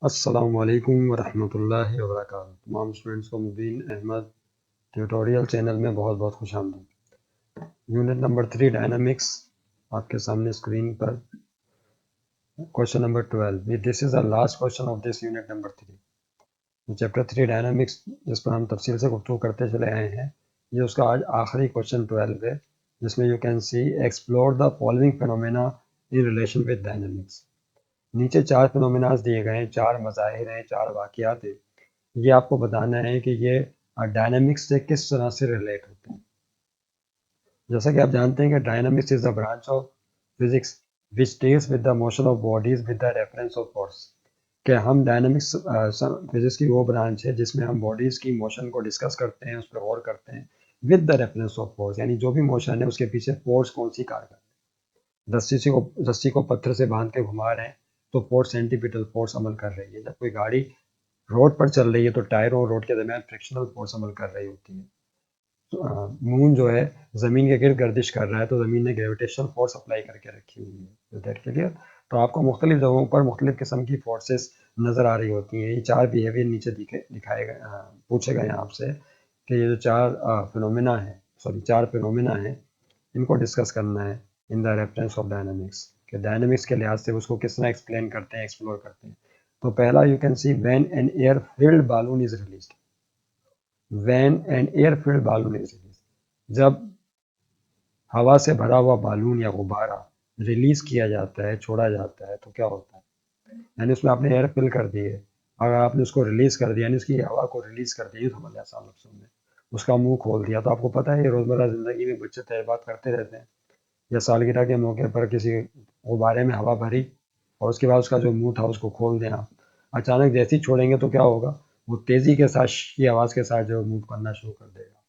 अस्सलामुअलैकुम वरहमतुल्लाहि वबरकातुहू। तमाम स्टूडेंट्स को मुबीन अहमद ट्यूटोरियल चैनल में बहुत बहुत खुश आमदीद। यूनिट नंबर 3 डायनामिक्स आपके सामने स्क्रीन पर question number 12। This is the last question of this unit number 3। Chapter 3 dynamics जिस पर हम तफसील से गुफ्तगू करते चले आए हैं, ये उसका आज आखिरी क्वेश्चन 12 है, जिसमें you can C explore the following phenomena in relation with dynamics. नीचे 4 फिनोमेनाज दिए गए हैं, 4 मज़ाहिर हैं, 4 वाक़यात हैं। ये आपको बताना है कि ये डायनामिक्स से किस तरह से रिलेट होते हैं। जैसा कि आप जानते हैं कि dynamics is the branch of physics which deals with the motion of bodies with the reference of force. कि हम डायनामिक्स फिजिक्स की वो ब्रांच है जिसमें हम बॉडीज की मोशन को डिस्कस करते हैं, उस पर गौर करते हैं with the reference of force, यानी जो भी मोशन है उसके पीछे फोर्स कौन सी कार कर रही है। रस्सी को पत्थर से बांध के घुमा रहे हैं तो फोर्स सेंटीपिटल फोर्स अमल कर रही है। जब कोई गाड़ी रोड पर चल रही है तो टायरों और रोड के दरमियान फ्रिक्शनल फोर्स अमल कर रही होती है। मून जो है ज़मीन के गिर्द गर्दिश कर रहा है तो ज़मीन ने ग्रेविटेशनल फोर्स अप्लाई करके रखी हुई है। That clear. तो आपको मुख्तलिफ जगहों पर मुख्तलिफ किस्म की फोर्सेस नज़र आ रही होती हैं। ये 4 बिहेवियर नीचे दिखाए गए, पूछे गए हैं आपसे कि ये जो 4 फिनोमेना हैं, इनको डिस्कस करना है in the reference of dynamics. कि डायनामिक्स के लिहाज से उसको किस तरह एक्सप्लेन करते हैं, एक्सप्लोर करते हैं। तो पहला, you can see when an air filled balloon is released. When an air filled balloon is released, जब हवा से भरा हुआ बालून या गुब्बारा रिलीज किया जाता है, छोड़ा जाता है, तो क्या होता है। यानी उसमें आपने एयर फिल कर दी है, अगर आपने उसको रिलीज कर दिया, यानी उसकी हवा को रिलीज कर दिया, समझ लिया आसान लफ्ज़ों में, उसका मुंह खोल दिया, तो आपको पता है ये रोज़मर्रा ज़िंदगी में बच्चे तजर्बात करते रहते हैं। या सालगिरह के मौके पर किसी गुब्बारे में हवा भरी और उसके बाद उसका जो मुंह था उसको खोल दें आप, अचानक जैसे ही छोड़ेंगे तो क्या होगा, वो तेज़ी के साथ की आवाज़ के साथ जो मूव करना शुरू कर देगा,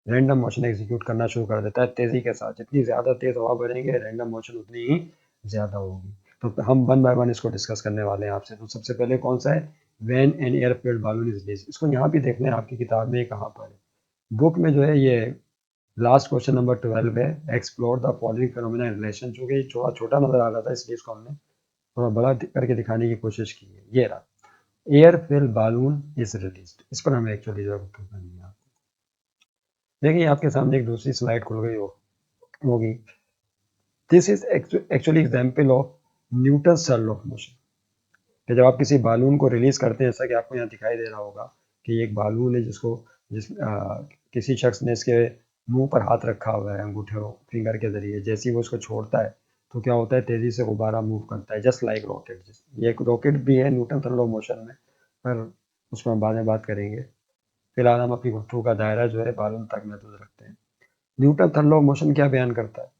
रैंडम मोशन एग्जीक्यूट करना शुरू कर देता है तेज़ी के साथ। जितनी ज़्यादा तेज़ हवा भरेंगे रैंडम मोशन उतनी ही ज़्यादा होगी। तो हम वन बाय वन इसको डिस्कस करने वाले हैं आपसे। तो सबसे पहले कौन सा है, when an air filled balloon is released. इसको यहाँ भी देख लें, आपकी किताब में कहाँ पर है, बुक में जो है ये लास्ट क्वेश्चन नंबर 12 है, explore the following phenomena in relation. चूंकि ये थोड़ा छोटा नजर आ रहा था इसलिए इसको हमने थोड़ा बड़ा करके दिखाने की कोशिश की है। ये रहा, air fill balloon is released. इस पर हमें एक्चुअली जरूरत करनी है। देखिए आपके सामने एक दूसरी स्लाइड खुल गई होगी। This is actually example of Newton third law of motion. कि जब आप किसी बालून को रिलीज करते हैं, जैसा कि आपको यहाँ दिखाई दे रहा होगा कि ये एक बालून है किसी शख्स ने इसके मुंह पर हाथ रखा हुआ है अंगूठे फिंगर के जरिए। जैसे ही वो इसको छोड़ता है तो क्या होता है, तेजी से गुब्बारा मूव करता है, जस्ट लाइक रॉकेट। ये एक रॉकेट भी है Newton third law of motion में, पर उस पर हम बाद में बात करेंगे। फिलहाल हम अपनी गुफ्तगू का दायरा जो है बालून तक महदूद रखते हैं। Newton third law of motion क्या बयान करता है,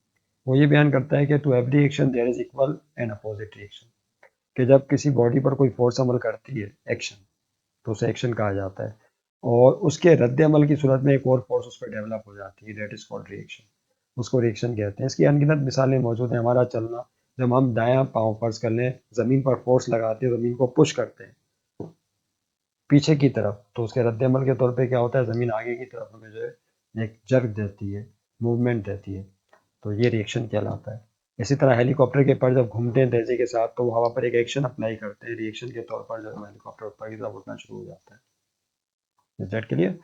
वो ये बयान करता है कि to every action there is equal and opposite reaction. कि जब किसी बॉडी पर कोई फोर्स अमल करती है, एक्शन, तो उसे एक्शन कहा जाता है, और उसके रद्द अमल की सूरत में एक और फोर्स उस पर डेवलप हो जाती है, दैट इज कॉल्ड रिएक्शन। उसको रिएक्शन कहते हैं। इसकी अनगिनत मिसालें मौजूद हैं। हमारा चलना, जब हम दायां पाँव फर्ज कर लें ज़मीन पर फोर्स लगाते हैं, ज़मीन को पुश करते हैं पीछे की तरफ, तो उसके रद्द अमल के तौर पे क्या होता है, ज़मीन आगे की तरफ हमें जो है एक जर्क देती है, मूवमेंट देती है, तो ये रिएक्शन कहलाता है। इसी तरह हेलीकॉप्टर के पर जब घूमते हैं तेजी के साथ तो वो हवा पर एक एक्शन अप्लाई करते हैं, रिएक्शन के तौर पर जो है हेलीकॉप्टर ऊपर की तरफ उड़ना शुरू हो जाता है। That clear.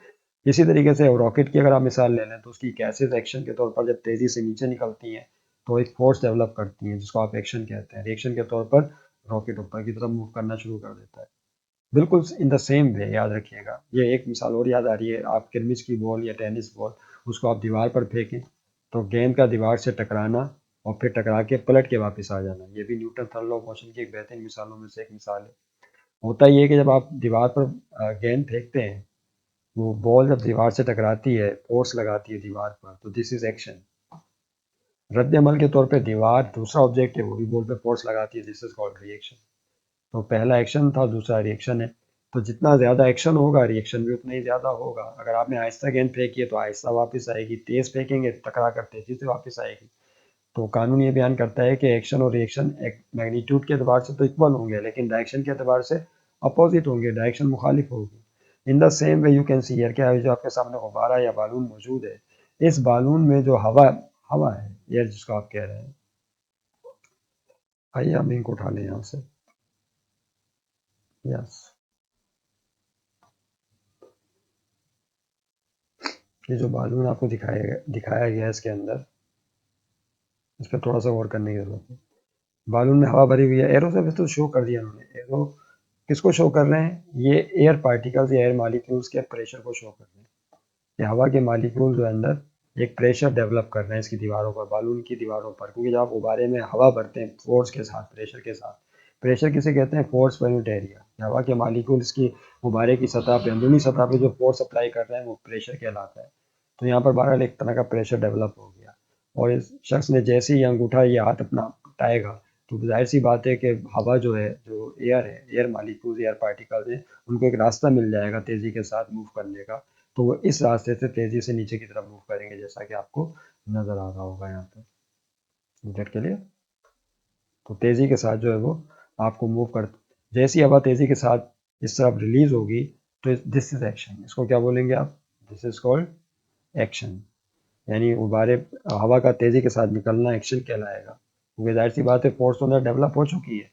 इसी तरीके से रॉकेट की अगर आप मिसाल ले लें तो उसकी गैसेज एक्शन के तौर पर जब तेजी से नीचे निकलती हैं तो एक फोर्स डेवलप करती हैं जिसको आप एक्शन कहते हैं। रिएक्शन के तौर पर रॉकेट ऊपर की तरफ मूव करना शुरू कर देता है। बिल्कुल इन द सेम वे, याद रखिएगा। ये एक मिसाल और याद आ रही है, आप किरमिच की बॉल या टेनिस बॉल, उसको आप दीवार पर फेंकें तो गेंद का दीवार से टकराना और फिर टकरा के पलट के वापस आ जाना, ये भी Newton third law of motion की एक बेहतरीन मिसालों में से एक मिसाल है। होता ये है कि जब आप दीवार पर गेंद फेंकते हैं, वो बॉल जब दीवार से टकराती है, फोर्स लगाती है दीवार पर, तो दिस इज एक्शन। रद्द अमल के तौर पे दीवार दूसरा ऑब्जेक्ट है, वो भी बॉल पे फोर्स लगाती है, दिस इज कॉल्ड रिएक्शन। तो पहला एक्शन था, दूसरा रिएक्शन है। तो जितना ज़्यादा एक्शन होगा रिएक्शन भी उतना ही ज़्यादा होगा। अगर आपने आहिस्ता गेंद फेंकी है तो आहिस्ता वापस आएगी, तेज़ फेंकेंगे टकरा कर तेज़ी से वापस आएगी। तो कानून ये बयान करता है कि एक्शन और रिएक्शन एक मैग्नीट्यूड के अतबार से तो इक्वल होंगे, लेकिन डायरेक्शन के अतबार से अपोजिट होंगे, डायरेक्शन मुखालिफ होगी। In the same way you can see here, क्या है जो आपके सामने गुब्बारा या बालून मौजूद है, इस बालून में जो हवा हवा है, एयर जिसको आप कह रहे हैं, आइए हम इनको उठा लें यहाँ से। यस, ये जो बालून आपको दिखाया गया है इसके अंदर, इस पर थोड़ा सा गौर करने की जरूरत है। बालून में हवा भरी हुई है, एरो से तो शो कर दिया उन्होंने। एरो किसको शो कर रहे हैं? ये एयर पार्टिकल्स या एयर मॉलिक्यूल्स के प्रेशर को शो कर रहे हैं। ये हवा के मॉलिक्यूल जो है अंदर एक प्रेशर डेवलप कर रहे हैं इसकी दीवारों पर, बालून की दीवारों पर, क्योंकि जब आप गुब्बारे में हवा भरते हैं फोर्स के साथ, प्रेशर के साथ, प्रेशर किसे कहते हैं? Force per unit area. हवा के मॉलिक्यूल इसकी गुब्बारे की सतह पे, अंदरूनी सतह पे जो फोर्स अप्लाई कर रहे हैं वो प्रेशर कहलाता है। तो यहाँ पर बहरहाल एक तरह का प्रेशर डेवलप हो गया, और इस शख्स ने जैसे ही अंगूठा ये हाथ अपना हटाएगा, तो जाहिर सी बात है कि हवा जो है, जो एयर है, एयर मालिक्यूल्स, एयर पार्टिकल्स हैं, उनको एक रास्ता मिल जाएगा तेज़ी के साथ मूव करने का। तो वो इस रास्ते से तेज़ी से नीचे की तरफ मूव करेंगे, जैसा कि आपको नज़र आ रहा होगा यहाँ पे। गेट के लिए तो तेज़ी के साथ जो है वो आपको मूव कर, जैसी हवा तेज़ी के साथ इस तरफ रिलीज होगी, तो दिस इज एक्शन। इसको क्या बोलेंगे आप? This is called action. यानी गुब्बारे, हवा का तेज़ी के साथ निकलना एक्शन कहलाएगा, क्योंकि जाहिर सी बात है फोर्स तो अंदर डेवलप हो चुकी है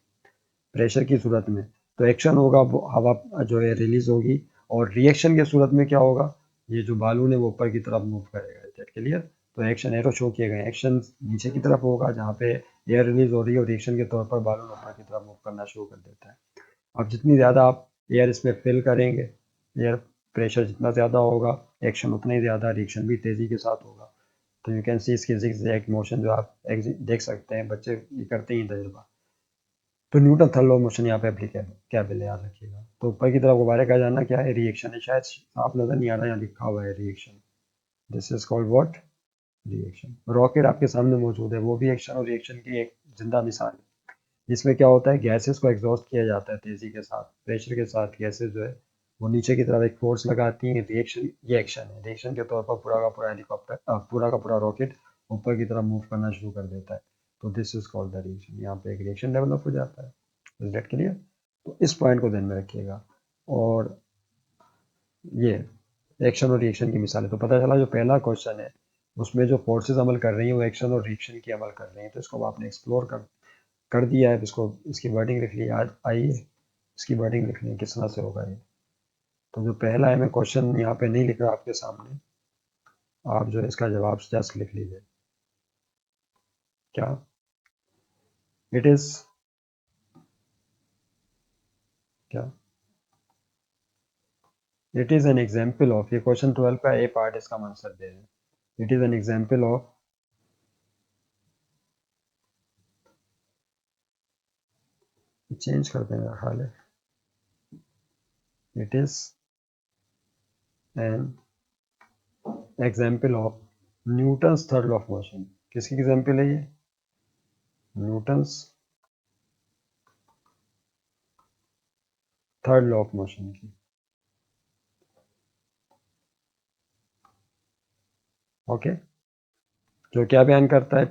प्रेशर की सूरत में। तो एक्शन होगा, वो हवा जो है रिलीज होगी, और रिएक्शन की सूरत में क्या होगा? ये जो बालून है वो ऊपर की तरफ मूव करेगा। That clear? तो एक्शन एरो शो किए गए, एक्शन नीचे की तरफ होगा जहाँ पे एयर रिलीज हो रही है, और रिएक्शन के तौर पर बालून ऊपर की तरफ मूव करना शुरू कर देता है। अब जितनी ज़्यादा आप एयर इसमें फिल करेंगे, एयर प्रेशर जितना ज़्यादा होगा, एक्शन उतना ही ज़्यादा, रिएक्शन भी तेज़ी के साथ होगा। तो यू कैन सी इसकी zigzag मोशन जो आप देख सकते हैं, बच्चे ये करते ही तजुर्बा। तो Newton third law of motion यहाँ पे एप्लीकेबल है, याद रखिएगा। तो ऊपर की तरफ गुब्बारे का जाना क्या है? रिएक्शन है। शायद साफ नजर नहीं आ रहा, यहाँ लिखा हुआ है reaction. This is called what? Reaction. Rocket आपके सामने मौजूद है, वो भी एक्शन और रिएक्शन की एक जिंदा मिसाल है। जिसमें क्या होता है? गैसेस को एग्जॉस्ट किया जाता है तेजी के साथ, प्रेशर के साथ गैसेस जो है वो नीचे की तरफ एक फोर्स लगाती हैं, रिएक्शन, ये एक्शन है। रिएक्शन के तौर पर पूरा का पूरा हेलीकॉप्टर, पूरा का पूरा रॉकेट ऊपर की तरफ मूव करना शुरू कर देता है। तो this is called the reaction. यहाँ पे एक रिएक्शन डेवलप हो जाता है। Is that clear? तो इस पॉइंट को ध्यान में रखिएगा। और ये एक्शन और रिएक्शन की मिसाल है। तो पता चला जो पहला क्वेश्चन है उसमें जो फोर्सेस अमल कर रही हैं वो एक्शन और रिएक्शन की अमल कर रही हैं। तो इसको आपने एक्सप्लोर कर दिया है। इसको, इसकी वर्डिंग लिख ली। आज आइए इसकी वर्डिंग लिख लें किस तरह से होगा ये। तो जो पहला है, मैं क्वेश्चन यहाँ पे नहीं लिख रहा आपके सामने, आप जो है इसका जवाब जस्ट लिख लीजिए। क्या? इट इज क्या? It is an example of, ये क्वेश्चन 12 का ए पार्ट, इसका आंसर दे रहे हैं। It is an example of, change कर दें मेरा ख्याल है। It is an example of Newton's third law of motion. किसकी एग्जाम्पल है ये? Newton's third law of motion की। ओके, जो क्या बयान करता है?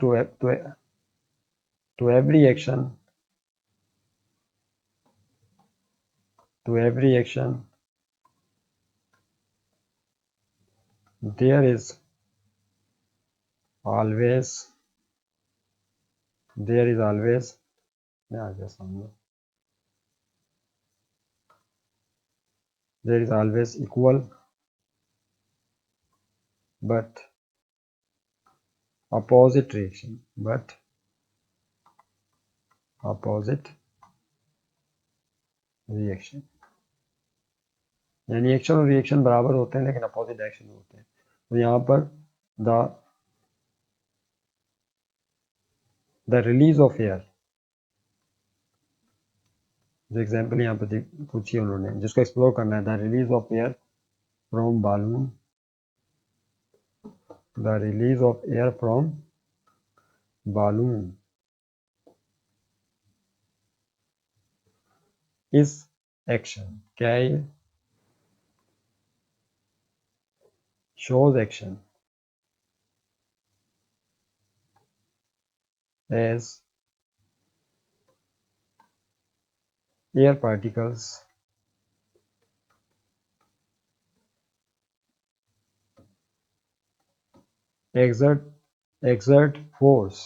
To every action, to every action there is always, there is always, मैं आ गया सामने, there is always equal but opposite reaction, but opposite reaction। यानी एक्शन और रिएक्शन बराबर होते हैं लेकिन अपोजिट डायरेक्शन में होते हैं। तो यहाँ पर द रिलीज ऑफ एयर, जो एग्जाम्पल यहाँ पर पूछी है उन्होंने, जिसको एक्सप्लोर करना है, the release of air from balloon, the release of air from balloon is action. क्या है ये? shows action as air particles exert force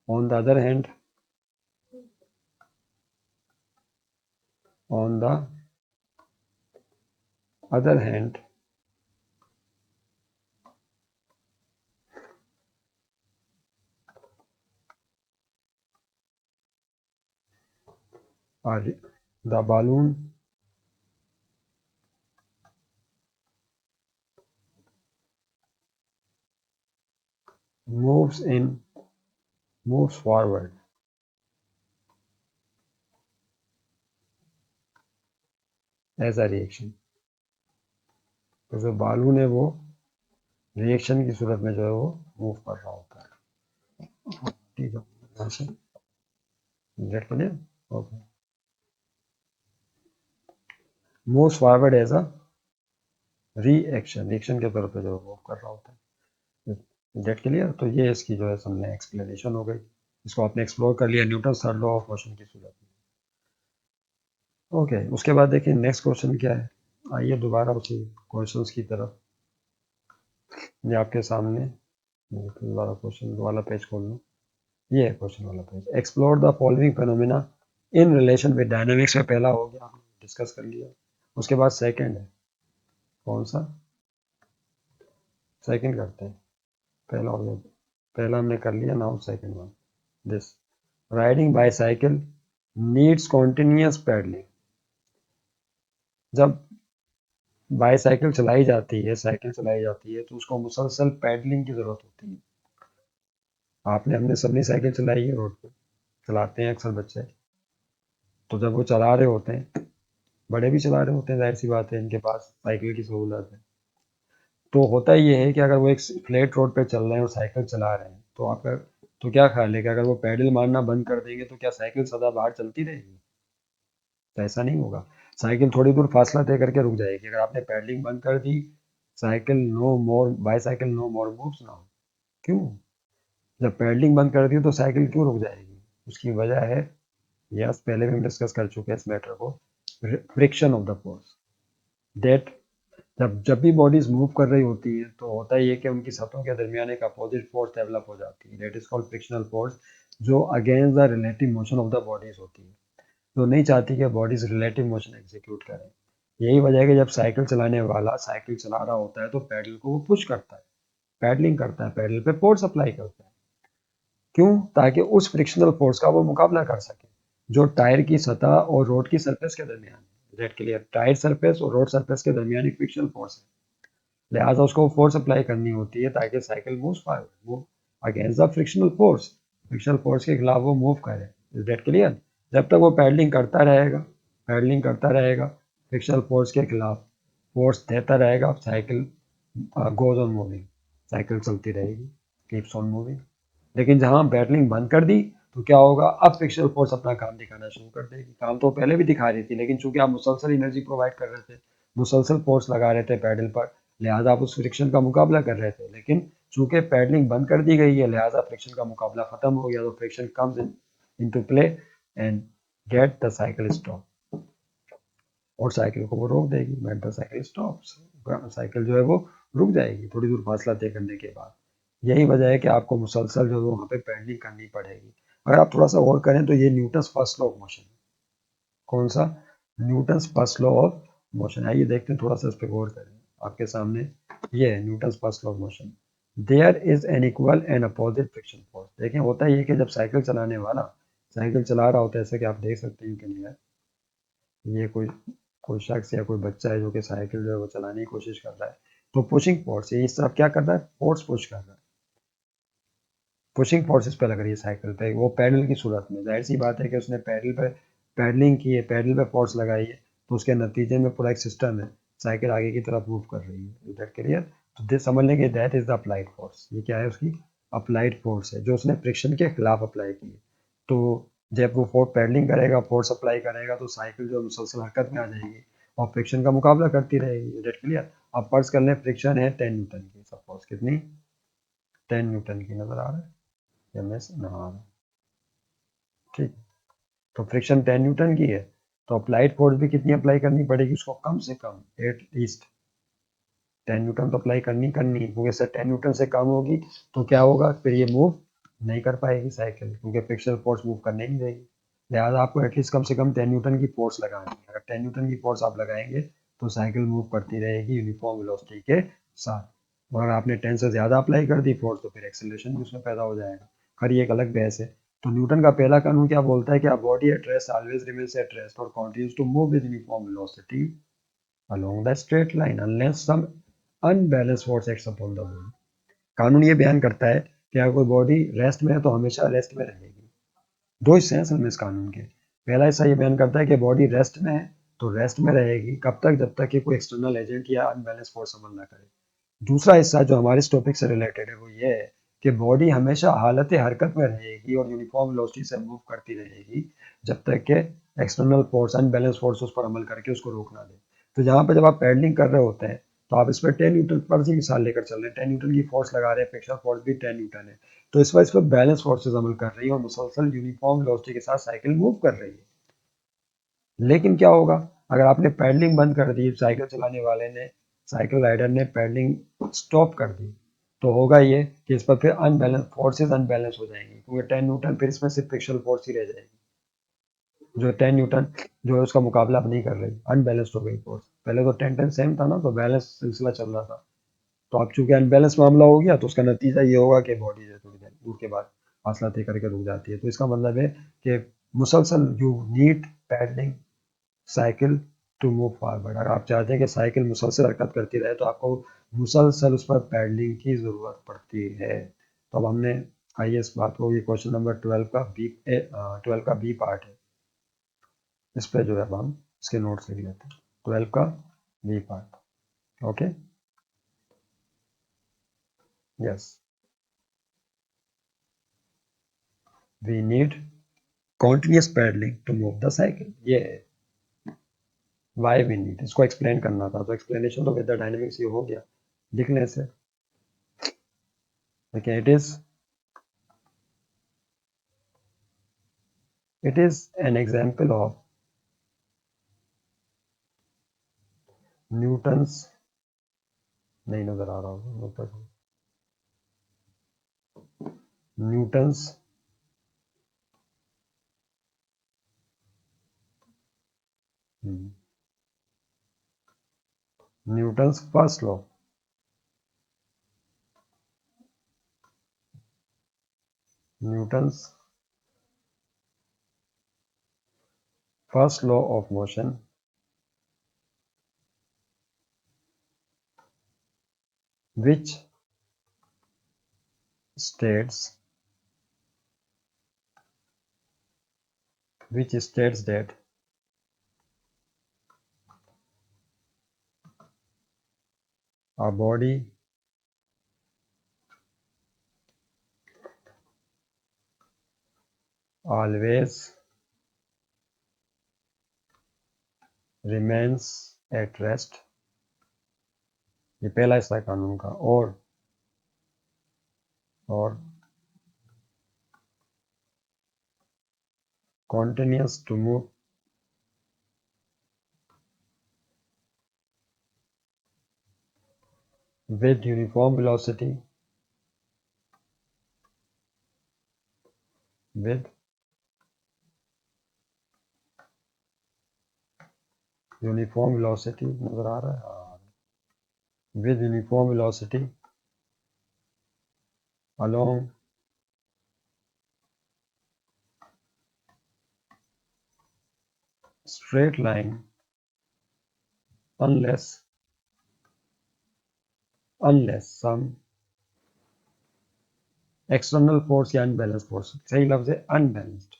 on the other hand On the other hand, the balloon moves forward as a reaction. तो जो balloon है वो reaction की सूरत में जो है वो मूव कर रहा होता है. ठीक है, यहाँ से get clear. Okay, moves forward as a reaction के तौर पे जो मूव कर रहा होता है. Get clear. तो ये इसकी जो है हमने एक्सप्लेनेशन हो गई. इसको आपने एक्सप्लोर कर लिया Newton third law of motion की सूरत में. ओके, उसके बाद देखिए नेक्स्ट क्वेश्चन क्या है. आइए दोबारा उसी क्वेश्चंस की तरफ. ये आपके सामने दोबारा क्वेश्चन वाला पेज खोल लो. ये है क्वेश्चन वाला page. Explore the following phenomena in relation with dynamics में पहला हो गया, डिस्कस कर लिया. उसके बाद सेकंड है. कौन सा? सेकंड करते हैं. पहला हो गया, पहला हमने कर लिया. Now second one. This riding bicycle needs continuous pedalling. जब बाईसाइकिल चलाई जाती है, साइकिल चलाई जाती है, तो उसको मुसलसल पैडलिंग की जरूरत होती है. आपने हमने सबने साइकिल चलाई है, रोड पे चलाते हैं अक्सर बच्चे. तो जब वो चला रहे होते हैं, बड़े भी चला रहे होते हैं, जाहिर सी बात है इनके पास साइकिल की सहूलत है. तो होता ये है कि अगर वो एक फ्लैट रोड पे चल रहे हैं और साइकिल चला रहे हैं, तो आपका तो क्या ख्याल है कि अगर वो पैडल मारना बंद कर देंगे तो क्या साइकिल सदा बाहर चलती रहेगी? तो ऐसा नहीं होगा. साइकिल थोड़ी दूर फासला तय करके रुक जाएगी. अगर आपने पैडलिंग बंद कर दी, साइकिल नो मोर, बाईसाइकिल नो मोर मूव्स नाउ. क्यों? जब पैडलिंग बंद कर दी तो साइकिल क्यों रुक जाएगी? उसकी वजह है, यस, पहले भी हम डिस्कस कर चुके हैं इस मैटर को, friction of the force. That जब जब भी बॉडीज मूव कर रही होती है तो होता ही है कि उनकी सतहों के दरमियान एक अपोजिट फोर्स डेवलप हो जाती है. That is called frictional force, जो against the relative motion of the bodies होती है. तो नहीं चाहती कि बॉडीज रिलेटिव मोशन एग्जीक्यूट करें. यही वजह है कि जब साइकिल चलाने वाला साइकिल चला रहा होता है तो पैडल को वो पुश करता है, पैडलिंग करता है, पैडल पे फोर्स अप्लाई करता है. क्यों? ताकि उस फ्रिक्शनल फोर्स का वो मुकाबला कर सके जो टायर की सतह और रोड की सरफेस के दरमियान है. That clear. टायर सरफेस और रोड सरफेस के दरमियान एक फ्रिक्शनल फोर्स है. लिहाजा उसको फोर्स अप्लाई करनी होती है ताकि cycle move against the frictional force. Frictional force के खिलाफ वो मूव करे. Is that clear? जब तक वो पैडलिंग करता रहेगा, पैडलिंग करता रहेगा, फ्रिक्शनल फोर्स के खिलाफ फोर्स देता रहेगा, cycle goes on moving, cycle चलती रहेगी, कीप्स ऑन मूविंग. लेकिन जहां पैडलिंग बंद कर दी तो क्या होगा? अब फ्रिक्शनल फोर्स अपना काम दिखाना शुरू कर देगी. काम तो पहले भी दिखा रही थी, लेकिन चूंकि आप मुसलसल एनर्जी प्रोवाइड कर रहे थे, मुसलसल फोर्स लगा रहे थे पैडल पर, लिहाजा आप उस फ्रिक्शन का मुकाबला कर रहे थे. लेकिन चूंकि पैडलिंग बंद कर दी गई है, लिहाजा फ्रिक्शन का मुकाबला खत्म हो गया. तो friction comes into play and get the cycle stop. और साइकिल को वो रोक देगी. Made the cycle stops. Cycle जो है वो रुक जाएगी थोड़ी दूर फासला तय करने के बाद. यही वजह है कि आपको मुसलसल जो है वहाँ पे पैडलिंग करनी पड़ेगी. अगर आप थोड़ा सा और करें तो ये Newton's first law of motion है. कौन सा? Newton's first law of motion. आइए देखते हैं, थोड़ा सा इस पर गौर करें. आपके सामने ये है Newton's first law of motion. There is an equal and opposite friction force. देखें, होता ही है कि जब साइकिल चलाने वाला साइकिल चला रहा होता है, जैसे कि आप देख सकते हैं कि नहीं है, ये कोई कोई शख्स या कोई बच्चा है जो कि साइकिल जो है वो चलाने की कोशिश कर रहा है. तो पुशिंग फोर्स, ये इस तरफ क्या कर रहा है? फोर्स पुश कर रहा है. पुशिंग फोर्स इस पे लग रही है साइकिल पे, वो पैडल की सूरत में. जाहिर सी बात है कि उसने पैडल पे पैडलिंग की है, पैडल पे फोर्स लगाई है, तो उसके नतीजे में पूरा एक सिस्टम है, साइकिल आगे की तरफ मूव कर रही है. That clear? तो दिस समझ लेंगे, that is the applied force. ये क्या है? उसकी अप्लाइड फोर्स है, जो उसने फ्रिक्शन के खिलाफ अप्लाई की है. तो जब वो फोर्स पैडलिंग करेगा, फोर्स अप्लाई करेगा, तो साइकिल जो मुसलसल हरकत में आ जाएगी और फ्रिक्शन का मुकाबला करती रहेगी. That clear? अब फर्ज कर लें फ्रिक्शन है 10 न्यूटन की. सपोज कितनी? 10 न्यूटन की. नजर आ रहा है? एमएस नहा. ठीक. तो फ्रिक्शन 10 न्यूटन की है, तो अप्लाइड फोर्स भी कितनी अप्लाई करनी पड़ेगी उसको? कम से कम एटलीस्ट 10 न्यूटन तो अप्लाई करनी करनी है, क्योंकि सर 10 न्यूटन से कम होगी तो क्या होगा? फिर ये मूव नहीं कर पाएगी साइकिल, क्योंकि फ्रिक्शनल फोर्स मूव करने नहीं देगी. लिहाजा आपको एटलीस्ट कम से कम 10 न्यूटन की फोर्स लगानी है। अगर 10 न्यूटन की फोर्स आप लगाएंगे तो साइकिल मूव करती रहेगी यूनिफॉर्म वेलोसिटी के साथ। और अगर आपने 10 से ज़्यादा अप्लाई कर दी फोर्स तो फिर एक्सेलरेशन भी उसमें पैदा हो जाएगा। खैर ये एक अलग बहस है। तो न्यूटन का पहला कानून क्या बोलता है कि a body at rest always remains at rest or continues to move with uniform velocity along the straight line unless some unbalanced force acts upon the body। कानून ये बयान करता है कि अगर कोई बॉडी रेस्ट में है तो हमेशा रेस्ट में रहेगी। दो हिस्से हैं असल में इस कानून के। पहला हिस्सा ये बयान करता है कि बॉडी रेस्ट में है तो रेस्ट में रहेगी कब तक, जब तक कि कोई एक्सटर्नल एजेंट या अनबैलेंस फोर्स अमल ना करे। दूसरा हिस्सा जो हमारे इस टॉपिक से रिलेटेड है वो ये है कि बॉडी हमेशा हालत हरकत में रहेगी और यूनिफॉर्म वेलोसिटी से मूव करती रहेगी जब तक कि एक्सटर्नल फोर्स अनबैलेंस फोर्स उस पर अमल करके उसको रोक ना दे। तो जहाँ पर जब आप पैडलिंग कर रहे होते हैं तो आप इस पर 10 न्यूटन पर ही मिसाल लेकर चल रहे हैं, 10 न्यूटन की फोर्स लगा रहे हैं, फ्रिक्शनल फोर्स भी 10 न्यूटन है। तो इस पर बैलेंस फोर्सेज अमल कर रही है और मुसलसल यूनिफॉर्म वेलोसिटी के साथ साइकिल मूव कर रही है। लेकिन क्या होगा अगर आपने पैडलिंग बंद कर दी, साइकिल चलाने वाले ने, साइकिल राइडर ने पैडलिंग स्टॉप कर दी, तो होगा ये कि इस पर फिर अनबैलेंस फोर्सेज अनबैलेंस हो जाएंगी क्योंकि 10 न्यूटन फिर इसमें सिर्फ फ्रिक्शनल फोर्स ही रह जाएगी। जो 10 न्यूटन जो है उसका मुकाबला अब नहीं कर रही, अनबैलेंस्ड हो गई फोर्स। पहले तो 10-10 सेम था ना, तो बैलेंस सिलसिला चल रहा था। तो अब चूंकि अनबैलेंस मामला हो गया तो उसका नतीजा ये होगा कि बॉडी जो है थोड़ी देर दूर के बाद फासला तय करके रुक जाती है। तो इसका मतलब है कि मुसलसल you need pedalling cycle to move forward. अगर आप चाहते हैं कि साइकिल मुसलसल हरकत करती रहे तो आपको मुसलसल उस पर पैडलिंग की ज़रूरत पड़ती है। तो अब हमने आइए इस बात को, ये क्वेश्चन नंबर 12 का बी पार्ट है, इस पे जो है अब हम इसके नोट्स लिख लेते हैं। 12 का B part. Okay, yes, we need continuous paddling to move the cycle। ये वाई वी नीड, इसको एक्सप्लेन करना था तो एक्सप्लेनेशन तो विद द डायनेमिक्स ये हो गया लिखने से। देखिए it is an example of Newton's, नहीं नजर आ रहा होगा, Newton's Newton's first law, Newton's first law of motion which states that a body always remains at rest। ये पहला हिस्सा है कानून का। और continues to move with uniform velocity with uniform velocity नजर आ रहा है, with uniform velocity along straight line unless some external force या unbalanced force, सही लफ्ज है unbalanced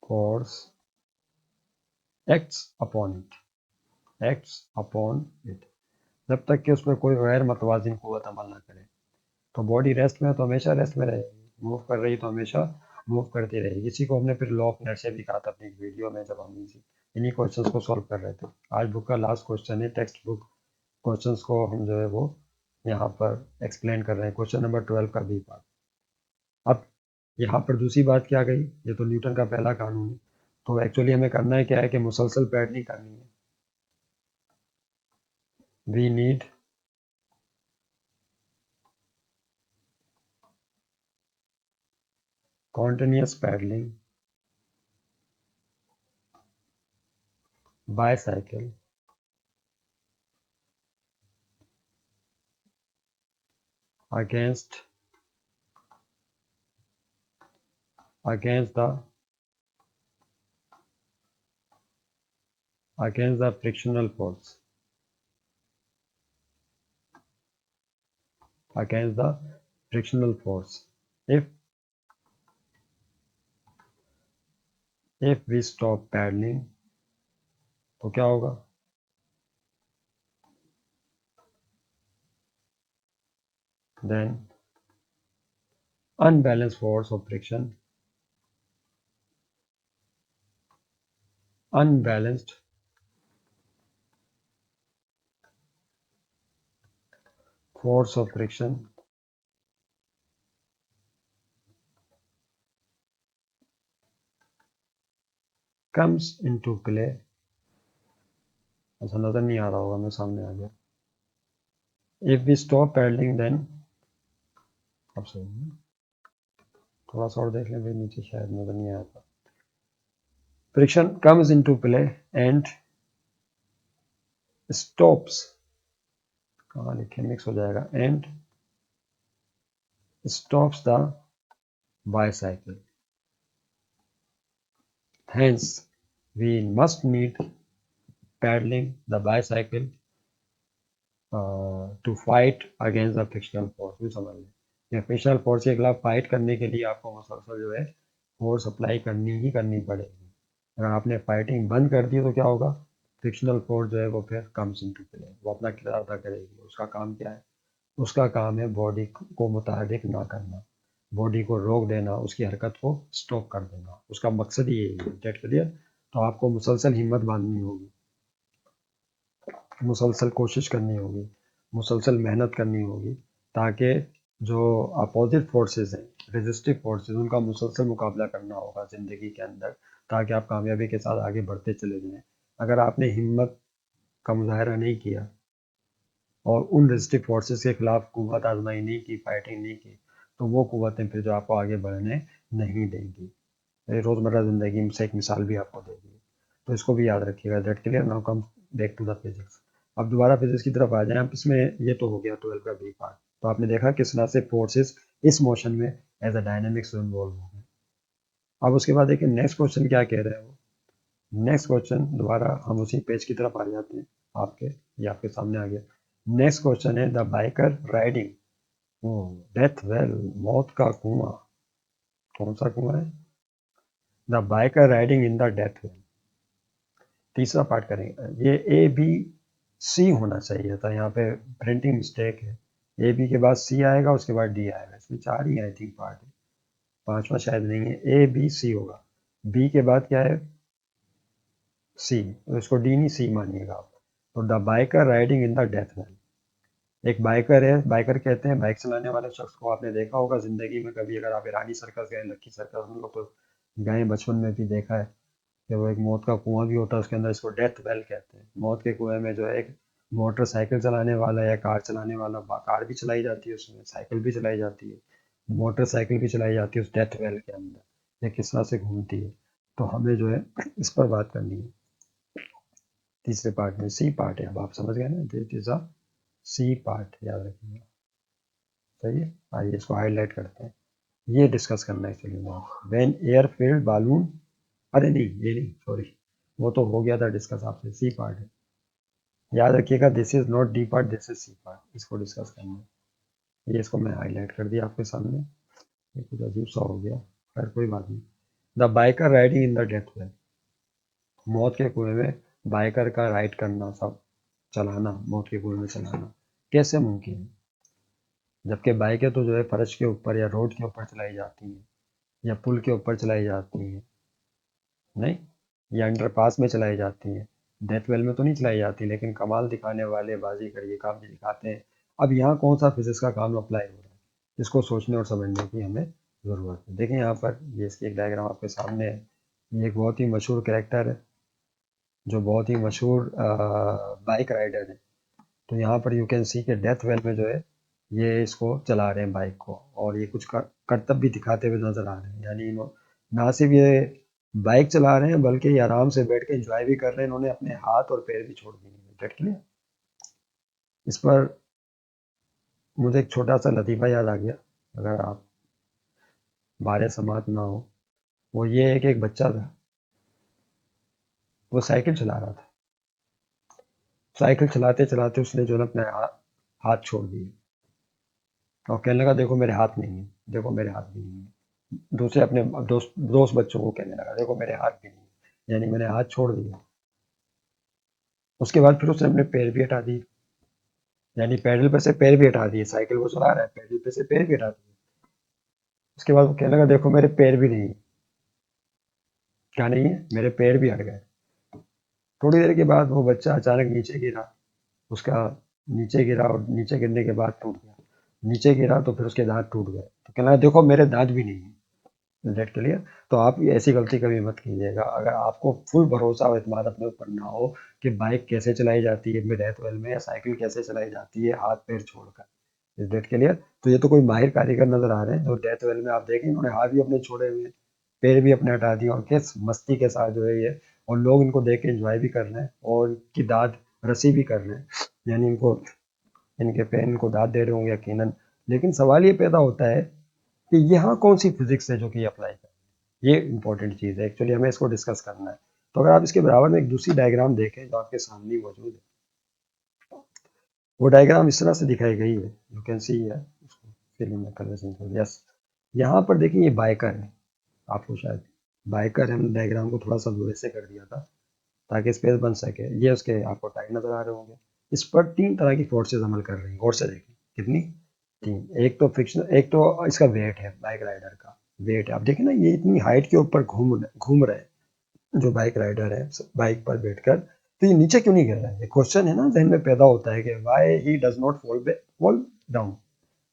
force acts upon it, जब तक कि उसमें कोई गैर मतवाजिन कुव्वत अमल ना करे। तो बॉडी रेस्ट में है तो हमेशा रेस्ट में रहेगी, मूव कर रही तो हमेशा मूव करती रहेगी। इसी को हमने फिर लॉ ऑफ इनर्शिया भी कहा था अपनी वीडियो में जब हम इन्हीं क्वेश्चंस को सॉल्व कर रहे थे। आज बुक का लास्ट क्वेश्चन है, टेक्स्ट बुक क्वेश्चंस को हम जो है वो यहाँ पर एक्सप्लेन कर रहे हैं, क्वेश्चन नंबर 12 का बी पार्ट। अब यहाँ पर दूसरी बात क्या गई, ये तो न्यूटन का पहला कानून है। तो एक्चुअली हमें करना है क्या है कि मुसलसल पैडलिंग करनी है। We need continuous paddling, bicycle, against the frictional force, against the frictional force. If we stop paddling, तो क्या होगा? Then unbalanced force of friction, unbalanced force of friction comes into play. ऐसा नजर नहीं आ रहा होगा, मैं सामने आ गया. If we stop paddling, then अब सही है. थोड़ा सा और देख लें भाई, नीचे शायद नजर नहीं आया था. Friction comes into play and stops, कहाँ लिखे, मिक्स हो जाएगा, and stops the bicycle. Hence, we must need paddling the bicycle to fight against the frictional force. भी समझ लें, ये फ्रिक्शनल फोर्स के खिलाफ फाइट करने के लिए आपको मुसलसल जो है फोर्स अप्लाई करनी ही करनी पड़ेगी. अगर आपने फाइटिंग बंद कर दी तो क्या होगा? फ्रिक्शनल फोर्स जो है वो फिर कम्स इनटू प्ले, वो अपना किरदार अदा करेगी. उसका काम क्या है? उसका काम है बॉडी को मुताबिक ना करना, बॉडी को रोक देना, उसकी हरकत को स्टॉप कर देना. उसका मकसद ही यही है. Get clear? तो आपको मुसलसल हिम्मत बांधनी होगी, मुसलसल कोशिश करनी होगी, मुसलसल मेहनत करनी होगी, ताकि जो अपोजिट फोर्सेस हैं, रेजिस्टिव फोर्सेस, उनका मुसलसल मुकाबला करना होगा ज़िंदगी के अंदर, ताकि आप कामयाबी के साथ आगे बढ़ते चले जाएं. अगर आपने हिम्मत का मुजाहरा नहीं किया और उन रेजिस्टिव फोर्सेस के खिलाफ कुव्वत आजमाई नहीं की, फाइटिंग नहीं की, तो वो कुव्वतें फिर जो आपको आगे बढ़ने नहीं देंगी. रोज़मर्रा ज़िंदगी से एक मिसाल भी आपको देगी. तो इसको भी याद रखिएगा. That clear? Now come back to the physics. अब दोबारा फिजिक्स की तरफ आ जाएं. अब इसमें ये तो हो गया 12 का बी पार्ट. तो आपने देखा किस तरह से फोर्सेस इस मोशन में एज अ डायनेमिक्स इन्वॉल्व हो गए. अब उसके बाद देखिए नेक्स्ट क्वेश्चन क्या कह रहे हैं वो. नेक्स्ट क्वेश्चन, दोबारा हम उसी पेज की तरफ आ जाते हैं. आपके ये आपके सामने आ गया. नेक्स्ट क्वेश्चन है the biker riding death well, मौत का कुआं. कौन सा कुआं है? The biker riding in the death well. तीसरा पार्ट करेंगे. ये ए बी सी होना चाहिए था, यहाँ पे प्रिंटिंग मिस्टेक है. ए बी के बाद सी आएगा, उसके बाद डी आएगा. इसमें 4 ही आई थिंक पार्ट है, 5वां शायद नहीं है. ए बी सी होगा, बी के बाद क्या है? सी. तो इसको डी नहीं सी मानिएगा आप. तो the biker riding in the death well. एक बाइकर है, बाइकर कहते हैं बाइक चलाने वाले शख्स को. आपने देखा होगा जिंदगी में कभी, अगर आप ईरानी सर्कस गए, लक्की सर्कस, हम लोग तो गए बचपन में भी देखा है कि वो एक मौत का कुआं भी होता है उसके अंदर. इसको डेथ वेल कहते हैं. मौत के कुएं में जो है एक मोटरसाइकिल चलाने वाला या कार चलाने वाला, कार भी चलाई जाती है उसमें, साइकिल भी चलाई जाती है, मोटरसाइकिल भी चलाई जाती है उस डेथ वेल के अंदर. ये किस तरह से घूमती है. तो हमें जो है इस पर बात करनी है. तीसरे पार्ट में सी पार्ट है. अब आप समझ गए ना, this is a C part, याद रखिएगा. सही है. आइए इसको हाईलाइट करते हैं. ये डिस्कस करना है. चलिए, व्हेन एयर फिल्ड बालून, अरे नहीं, ये नहीं, सॉरी, वो तो हो गया था डिस्कस आपसे. सी पार्ट है, याद रखिएगा. This is not D part, this is C part. इसको डिस्कस करना है. ये इसको मैं हाईलाइट कर दिया आपके सामने. ये कुछ अजीब सा हो गया, खैर कोई बात नहीं. The biker riding in the death well. मौत के कुएं में बाइकर का राइड करना, सब चलाना, मौत के कुएं में चलाना कैसे मुमकिन है? जबकि बाइकें तो जो है फर्श के ऊपर या रोड के ऊपर चलाई जाती हैं, या पुल के ऊपर चलाई जाती हैं, नहीं, या अंडरपास में चलाई जाती हैं. डेथ वेल में तो नहीं चलाई जाती. लेकिन कमाल दिखाने वाले बाजीगर ये काम भी दिखाते हैं. अब यहाँ कौन सा फिजिक्स का कानून अप्लाई हो रहा है, इसको सोचने और समझने की हमें ज़रूरत है. देखें यहाँ पर, ये इसकी एक डायग्राम आपके सामने है. ये एक बहुत ही मशहूर कैरेक्टर है, जो बहुत ही मशहूर बाइक राइडर है. तो यहाँ पर यू कैन सी के डेथ वेल में जो है ये इसको चला रहे हैं बाइक को, और ये कुछ करतब भी दिखाते हुए नजर आ रहे हैं। यानी ना सिर्फ ये बाइक चला रहे हैं बल्कि ये आराम से बैठ के एंजॉय भी कर रहे हैं। इन्होंने अपने हाथ और पैर भी छोड़ दिए हैं। That clear. इस पर मुझे एक छोटा सा लतीफ़ा याद आ गया, अगर आप बारे समात ना हो। वो ये है कि एक बच्चा था, वो साइकिल चला रहा था। साइकिल चलाते चलाते उसने जो है अपने हाथ छोड़ दिए, और कहने लगा देखो मेरे हाथ नहीं है, देखो मेरे हाथ भी नहीं है। दूसरे अपने दोस्त दोस्त बच्चों को कहने लगा देखो मेरे हाथ भी नहीं है, यानी मैंने हाथ छोड़ दिया। उसके बाद फिर उसने अपने पैर भी हटा दिए, यानी पैडल पे से पैर भी हटा दिए। साइकिल वो चला रहा है, पैडल पे से पैर भी हटा दिए। उसके बाद वो कहने लगा देखो मेरे पैर भी नहीं है। क्या नहीं है? मेरे पैर भी हट गए। थोड़ी देर के बाद वो बच्चा अचानक नीचे गिरा। उसका नीचे गिरा और नीचे गिरने के बाद टूट गया। नीचे गिरा तो फिर उसके दांत टूट गए, तो कहना देखो मेरे दांत भी नहीं है। That clear. तो आप ये ऐसी गलती कभी मत कीजिएगा। अगर आपको फुल भरोसा और इत्मीनान अपने ऊपर ना हो कि बाइक कैसे चलाई जाती है डेथ वेल में, या साइकिल कैसे चलाई जाती है हाथ पैर छोड़कर, इज डेट क्लियर। तो ये तो कोई माहिर कारीगर नजर आ रहे हैं जो डेथ वेल में आप देखें इन्होंने हाथ भी अपने छोड़े हुए हैं, पैर भी अपने हटा दिए, और किस मस्ती के साथ जो है ये, और लोग इनको देख के एंजॉय भी कर रहे हैं और इनकी दाद रसी भी कर रहे हैं। यानी इनको, इनके पेन इनको दाद दे रहे होंगे यकीनन। लेकिन सवाल ये पैदा होता है कि यहाँ कौन सी फिजिक्स है जो कि अप्लाई कर, ये इंपॉर्टेंट चीज़ है एक्चुअली, हमें इसको डिस्कस करना है। तो अगर आप इसके बराबर में एक दूसरी डायग्राम देखें जो आपके सामने ही मौजूद है, वो डायग्राम इस तरह से दिखाई गई है, यू कैन सी है उसको fill in the colours in. Yes, यहाँ पर देखिए ये बाइकर है, आपको शायद बाइकर है, हमने डायग्राम को थोड़ा सा दूर से कर दिया था ताकि स्पेस बन सके। ये उसके आपको टाइट नजर आ रहे होंगे। इस पर तीन तरह की फोर्सेस अमल कर रही हैं, गौर से देखिए कितनी, तीन। एक तो फ्रिक्शन, एक तो इसका वेट है, बाइक राइडर का वेट है। आप देखिए ना ये इतनी हाइट के ऊपर घूम रहे हैं जो बाइक राइडर है बाइक पर बैठकर, तो ये नीचे क्यों नहीं गिर रहा है? ये क्वेश्चन है ना जहन में पैदा होता है कि why he does not fall down.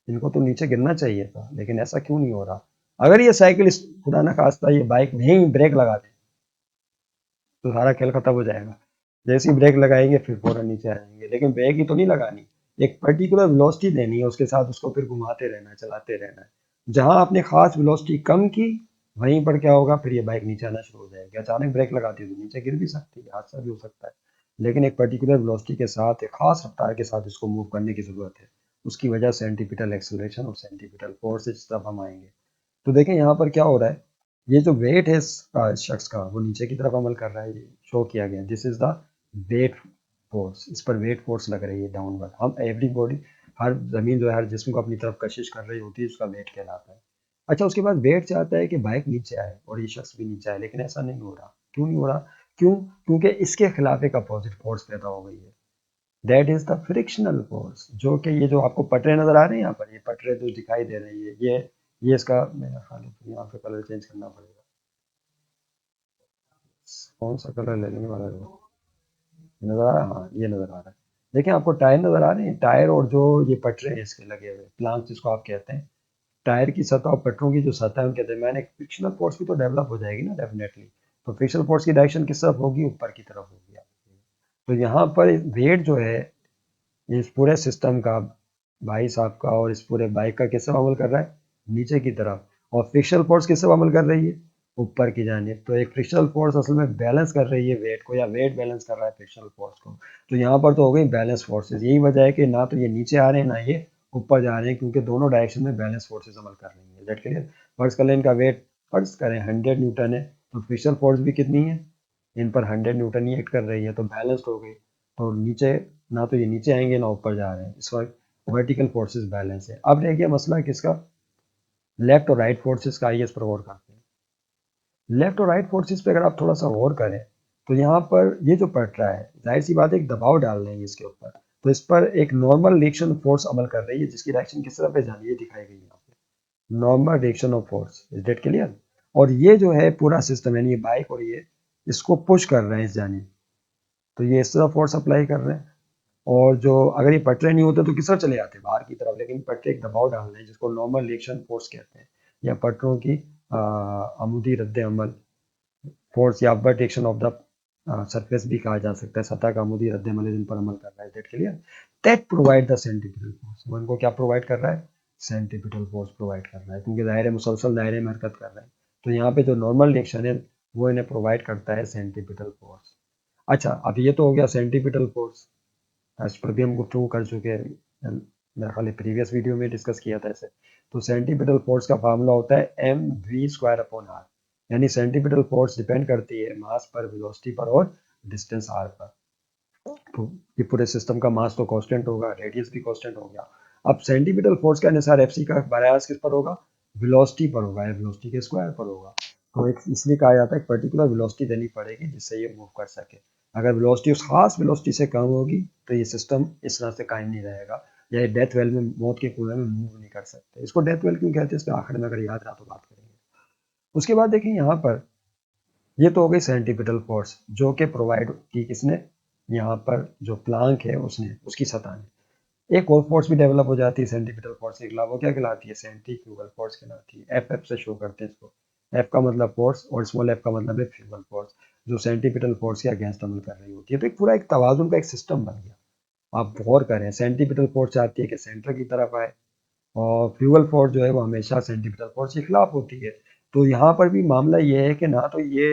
इनको तो नीचे गिरना चाहिए था, लेकिन ऐसा क्यों नहीं हो रहा? अगर ये साइकिल खुदा ना खास्ता ये बाइक में ही ब्रेक लगा दे तो सारा खेल खत्म हो जाएगा। जैसे ही ब्रेक लगाएंगे फिर फौरन नीचे आ जाएंगे, लेकिन ब्रेक ही तो नहीं लगानी, एक पर्टिकुलर वेलोसिटी देनी है उसके साथ, उसको फिर घुमाते रहना है, चलाते रहना है। जहां आपने खास वेलोसिटी कम की, वहीं पर क्या होगा, फिर ये बाइक नीचे आना शुरू हो जाएगी। अचानक ब्रेक लगाती है तो नीचे गिर भी सकती है, हादसा भी हो सकता है। लेकिन एक पर्टिकुलर वेलोसिटी के साथ, एक खास रफ्तार के साथ इसको मूव करने की जरूरत है। उसकी वजह सेंटीपिटल एक्सेलरेशन और सेंटीपिटल फोर्स, इस तरफ हम आएंगे। तो देखें यहाँ पर क्या हो रहा है, ये जो वेट है इस शख्स का वो नीचे की तरफ अमल कर रहा है, ये शो किया गया। This is the weight force, इस पर वेट फोर्स लग रही है डाउनवर्ड। हम एवरी बॉडी, हर जमीन जो है हर जिस्म को अपनी तरफ कशिश कर रही होती है, उसका वेट कहलाता है। अच्छा, उसके बाद वेट चाहता है कि बाइक नीचे आए और ये शख्स भी नीचे आए, लेकिन ऐसा नहीं हो रहा। क्यों नहीं हो रहा? क्यों? क्योंकि इसके खिलाफ एक अपोजिट फोर्स पैदा हो गई है। That is the frictional force, जो कि ये जो आपको पटरे नजर आ रहे हैं यहाँ पर, ये पटरे जो दिखाई दे रही है, ये इसका मेरा ख्याल है कि यहाँ पे कलर चेंज करना पड़ेगा। कौन सा कलर लेने वाला है? नजर आ रहा है, हाँ ये नजर आ रहा है। देखिए आपको टायर नजर आ रहे हैं, टायर और जो ये पटरे हैं इसके लगे हुए प्लांक जिसको आप कहते हैं, टायर की सतह और पटरों की जो सतह है उनके दरमियान एक फ्रिक्शनल फोर्स भी तो डेवलप हो जाएगी ना, डेफिनेटली। तो फ्रिक्शनल फोर्स की डायरेक्शन किस तरफ होगी? ऊपर की तरफ होगी। तो यहाँ पर वेट जो है इस पूरे सिस्टम का, भाई साहब का, और इस पूरे बाइक का किस तरफ अमल कर रहा है? नीचे की तरफ। और फ्रिक्शनल फोर्स किस तरफ अमल कर रही है? ऊपर की जानिब। तो एक फ्रिक्शनल फोर्स असल में बैलेंस कर रही है वेट को, या वेट बैलेंस कर रहा है फ्रिक्शनल फोर्स को। तो यहाँ पर तो हो गई बैलेंस फोर्सेज। यही वजह है कि ना तो ये नीचे आ रहे हैं ना ये ऊपर जा रहे हैं, क्योंकि दोनों डायरेक्शन में बैलेंस फोर्सेज अमल कर रही है। That clear. फर्ज कर लें इनका वेट, फर्ज करें 100 न्यूटन है, तो फ्रिक्शनल फोर्स भी कितनी है? इन पर 100 न्यूटन ही एक्ट कर रही है, तो बैलेंस्ड हो गई। तो नीचे, ना तो ये नीचे आएंगे ना ऊपर जा रहे हैं, इस वक्त वर्टिकल फोर्सेस बैलेंस है। अब रह गया मसला किसका? लेफ्ट और राइट फोर्सेस का। आइए इस पर गौर करते हैं। लेफ्ट और राइट फोर्सेस पे अगर आप थोड़ा सा गौर करें, तो यहाँ पर ये जो पट रहा है, जाहिर सी बात है एक दबाव डाल रहे हैं इसके ऊपर, तो इस पर एक नॉर्मल रिएक्शन फोर्स अमल कर रही है, जिसकी डायरेक्शन किस तरफ है जानी है दिखाई गई यहाँ पे, normal reaction of force. Is that clear? और ये जो है पूरा सिस्टम, यानी ये बाइक और ये इसको पुश कर रहे हैं इस जानी, तो ये इस तरह फोर्स अप्लाई कर रहे हैं। और जो अगर ये पटरे नहीं होते तो किस तरफ चले जाते? बाहर की तरफ। लेकिन पटरे एक दबाव डाल रहे हैं जिसको नॉर्मल रिएक्शन फोर्स कहते हैं, या पटरों की आमुदी रद्द अमल फोर्स, या upward reaction of the surface भी कहा जा सकता है, सतह का आमुदी रद्द अमल जिन पर अमल कर रहा है। That clear. That provide the centripetal force. वो इनको क्या प्रोवाइड कर रहा है? सेंट्रीपिटल फोर्स प्रोवाइड कर रहा है, क्योंकि दायरे मुसलसल दायरे में हरकत कर रहे हैं। तो यहाँ पे जो नॉर्मल रिएक्शन है वो इन्हें प्रोवाइड करता है सेंट्रीपिटल फोर्स। अच्छा, अब ये तो हो गया सेंट्रीपिटल फोर्स, इस पर भी हम गुफ्तगू कर चुके हैं, मेरा ख्याल प्रीवियस वीडियो में डिस्कस किया था इसे। तो सेंट्रीपिटल फोर्स का फार्मूला होता है M V square upon R, यानी सेंट्रीपिटल फोर्स डिपेंड करती है मास पर, वेलोसिटी पर और डिस्टेंस आर पर। तो ये पूरे सिस्टम का मास तो कांस्टेंट होगा, रेडियस भी कांस्टेंट हो गया। अब सेंट्रीपिटल फोर्स के अनुसार एफ सी का बयास किस पर होगा? वेलोसिटी पर होगा, या वेलोसिटी के स्क्वायर पर होगा। तो एक इसलिए कहा जाता है पर्टिकुलर वेलोसिटी देनी पड़ेगी जिससे ये मूव कर सके। अगर वेलोसिटी उस खास वेलोसिटी से कम होगी तो ये सिस्टम इस तरह से कायम नहीं रहेगा, या डेथ वेल में, मौत के कुएं में मूव नहीं कर सकते। इसको डेथ वेल क्यों कहते हैं, इसके आखिर में अगर याद रहा तो बात करेंगे। उसके बाद देखिए यहाँ पर, ये तो हो गई सेंट्रीपिटल फोर्स जो कि प्रोवाइड की किसने? यहाँ पर जो प्लांक है उसने, उसकी सतह ने। एक और फोर्स भी डेवलप हो जाती है सेंट्रीपिटल फोर्स के खिलाफ, वो क्या कहलाती है? सेंट्रीफ्यूगल फोर्स कहलाती है। एफ एफ से शो करते हैं इसको। एफ का मतलब फोर्स और स्मॉल एफ का मतलब है फ्यूगल फोर्स, जो सेंट्रीपिटल फोर्स के अगेंस्ट अमल कर रही होती है। तो एक पूरा एक तवाजुन का एक सिस्टम बन गया। आप गौर करें, सेंट्रीपिटल फोर्स चाहती है कि सेंटर की तरफ आए, और फ्यूगल फोर्स जो है वो हमेशा सेंट्रीपिटल फोर्स के खिलाफ होती है। तो यहाँ पर भी मामला ये है कि ना तो ये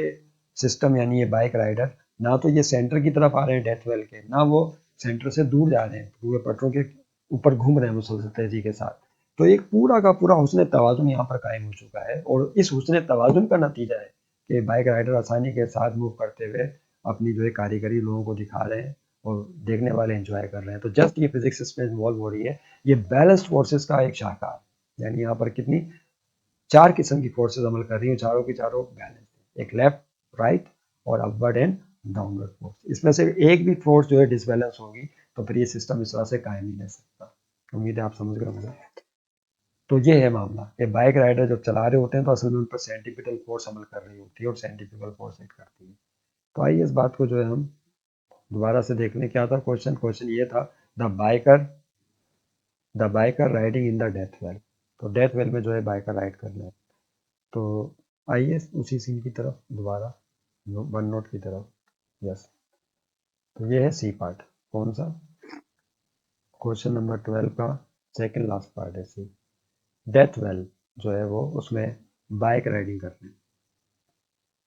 सिस्टम यानी ये बाइक राइडर, ना तो ये सेंटर की तरफ आ रहे हैं डेथ वेल के, ना वो सेंटर से दूर जा रहे हैं, पूरे पटरों के ऊपर घूम रहे हैं मुसलसल तेजी के साथ। तो एक पूरा का पूरा हुस्न तवाजुन यहाँ पर कायम हो चुका है, और इस हुस्न तवाजुन का नतीजा है कि बाइक राइडर आसानी के साथ मूव करते हुए अपनी जो है कारीगरी लोगों को दिखा रहे हैं, और देखने वाले एंजॉय कर रहे हैं। तो जस्ट ये फिजिक्स इसमें इन्वॉल्व हो रही है। ये बैलेंस्ड फोर्सेस का एक शाखा, यानी यहाँ पर कितनी, चार किस्म की फोर्सेस अमल कर रही हैं, चारों की चारों बैलेंस, एक लेफ्ट राइट और अपवर्ड एंड डाउनवर्ड फोर्स। इसमें से एक भी फोर्स जो है डिसबैलेंस होगी तो फिर ये सिस्टम इस तरह से कायम नहीं रह सकता। उम्मीद है आप समझ गए होंगे। तो ये है मामला कि बाइक राइडर जब चला रहे होते हैं तो असल में उन पर सेंट्रीपिटल फोर्स अमल कर रही होती है, और सेंट्रीफ्यूगल फोर्स एक्ट करती है। तो आइए इस बात को जो है हम दोबारा से देख लें। क्या था क्वेश्चन? क्वेश्चन ये था, the biker riding in the death well. तो डेथ वेल में जो है बाइकर राइड कर रहे हैं। तो आइए उसी सीन की तरफ दोबारा, वन नोट की तरफ। यस, तो ये है सी पार्ट। कौन सा? क्वेश्चन नंबर 12 का सेकंड लास्ट पार्ट है सी। डेथ वेल जो है वो, उसमें बाइक राइडिंग करते हैं।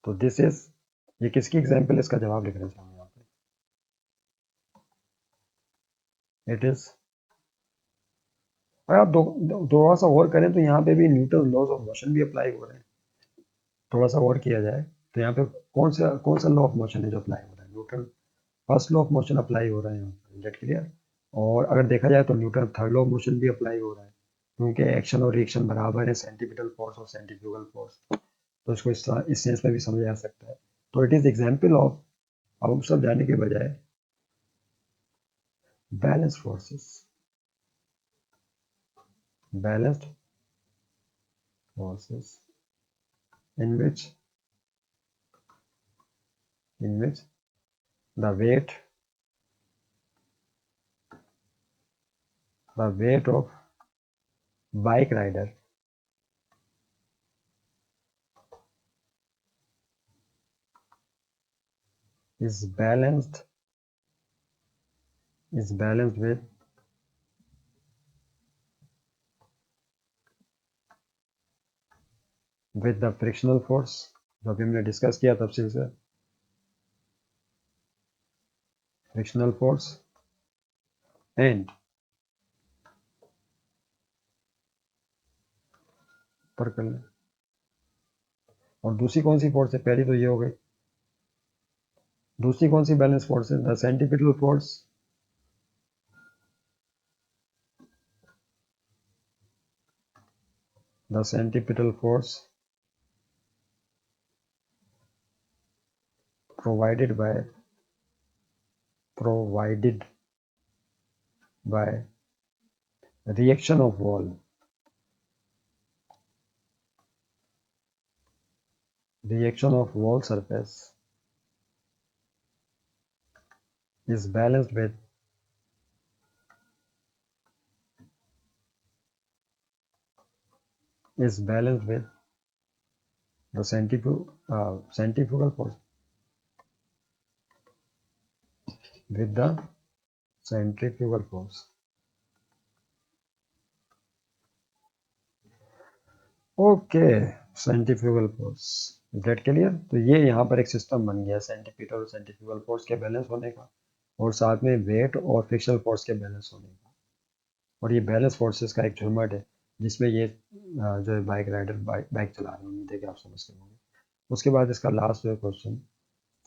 तो दिस इज, ये किसकी एग्जाम्पल है? इसका जवाब लिख रहे हैं हम यहाँ पे। इट इज, अगर आप थोड़ा सा और करें तो यहाँ पे भी न्यूटन लॉज ऑफ मोशन भी अप्लाई हो रहे हैं। थोड़ा सा और किया जाए तो यहाँ पे कौन सा लॉ ऑफ मोशन है जो अप्लाई हो रहा है? Newton first law of motion apply हो रहा है यहाँ पर, गेट क्लियर। और अगर देखा जाए तो Newton third law of motion भी अप्लाई हो रहा है, क्योंकि एक्शन और रिएक्शन बराबर है, सेंट्रीपिटल फोर्स और सेंट्रीफ्यूगल फोर्स। तो इसको इस सेंस में भी समझा जा सकता है। तो इट इज एग्जाम्पल ऑफ, अब हम सब जाने के बजाय, balance forces, balanced forces in which the weight of bike rider is balanced with the frictional force, जो अभी हमने डिस्कस किया तफसील से। फ्रिक्शनल फोर्स एंड, पर कर लें। और दूसरी कौन सी फोर्स है? पहली तो ये हो गई, दूसरी कौन सी बैलेंस फोर्स है? The centripetal force the centripetal force provided by reaction of wall surface is balanced with the centrifugal force, with the centrifugal force. Okay, centrifugal force, gate clear. तो ये यहाँ पर एक सिस्टम बन गया सेंट्रीपिटल और centrifugal force के balance होने का, और साथ में वेट और फ्रिक्शनल फोर्स के बैलेंस होने का। और ये बैलेंस फोर्सेस का एक झुरमट है जिसमें ये जो है बाइक राइडर बाइक चला रहे हैं, उम्मीद है कि आप समझ गए होंगे। उसके बाद इसका लास्ट जो है क्वेश्चन,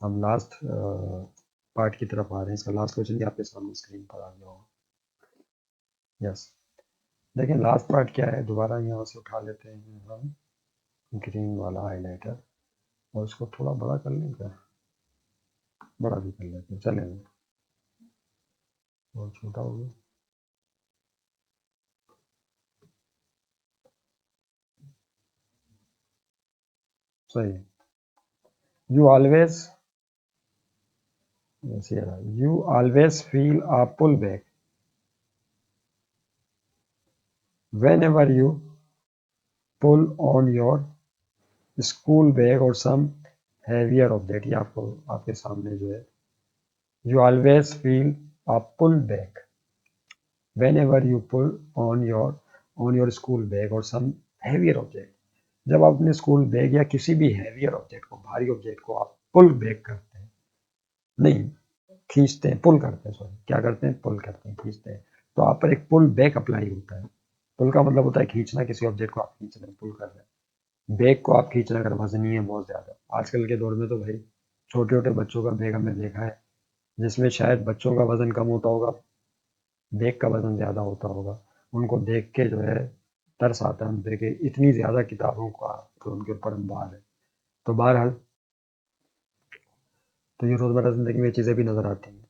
हम लास्ट पार्ट की तरफ आ रहे हैं। इसका लास्ट क्वेश्चन भी आपके सामने स्क्रीन पर आ गया होगा। यस, देखिए लास्ट पार्ट क्या है, दोबारा यहाँ से उठा लेते हैं हम ग्रीन वाला हाईलाइटर, और इसको थोड़ा बड़ा कर लें क्या, बड़ा भी कर लेते हैं, चलेगा, बहुत छोटा हो गया, सही है। You always, you always feel a pull back whenever you pull on your school bag or some heavier object। ये आपको आपके सामने जो है, you always feel a pull back whenever you pull on your school bag or some heavier object। जब आप अपने school bag या किसी भी हैवियर ऑब्जेक्ट को, भारी ऑब्जेक्ट को आप पुल बैक करते हैं, नहीं खींचते हैं, पुल करते हैं, सॉरी क्या करते हैं, पुल करते हैं, खींचते हैं, तो आप पर एक पुल बैक अप्लाई होता है। पुल का मतलब होता है खींचना, किसी ऑब्जेक्ट को आप खींच रहे हैं, पुल कर रहे हैं। बैग को आप खींचना अगर वजनी है बहुत ज़्यादा, आजकल के दौर में तो भाई छोटे छोटे बच्चों का बैग हमने देखा है जिसमें शायद बच्चों का वजन कम होता होगा, बैग का वजन ज़्यादा होता होगा। उनको देख के जो है तरस आता है उन पे कि इतनी ज़्यादा किताबों का तो उनके ऊपर भार है। तो बहरहाल, तो ये रोज़मर्रा ज़िंदगी में चीज़ें भी नज़र आती हैं।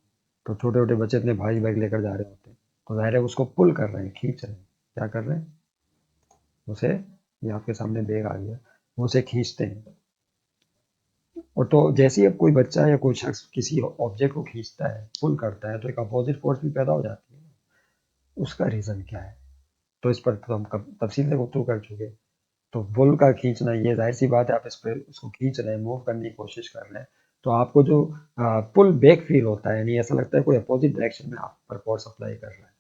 तो छोटे छोटे बच्चे इतने भारी बैग लेकर जा रहे होते हैं, तो ज़ाहिर है उसको पुल कर रहे हैं, खींच रहे हैं, क्या कर रहे हैं उसे, ये आपके सामने बैग आ गया, वो उसे खींचते हैं। और तो जैसे ही अब कोई बच्चा या कोई शख्स किसी ऑब्जेक्ट को खींचता है, पुल करता है, तो एक अपोजिट फोर्स भी पैदा हो जाती है। उसका रीज़न क्या है, तो इस पर तो हम तफसील से गुफ्तगू कर चुके। तो पुल का खींचना, ये जाहिर सी बात है, आप इस पर उसको खींच रहे हैं, मूव करने की कोशिश कर रहे हैं, तो आपको जो पुल बैक फील होता है, यानी ऐसा लगता है कोई अपोजिट डायरेक्शन में आप पर फोर्स अप्लाई कर रहा है,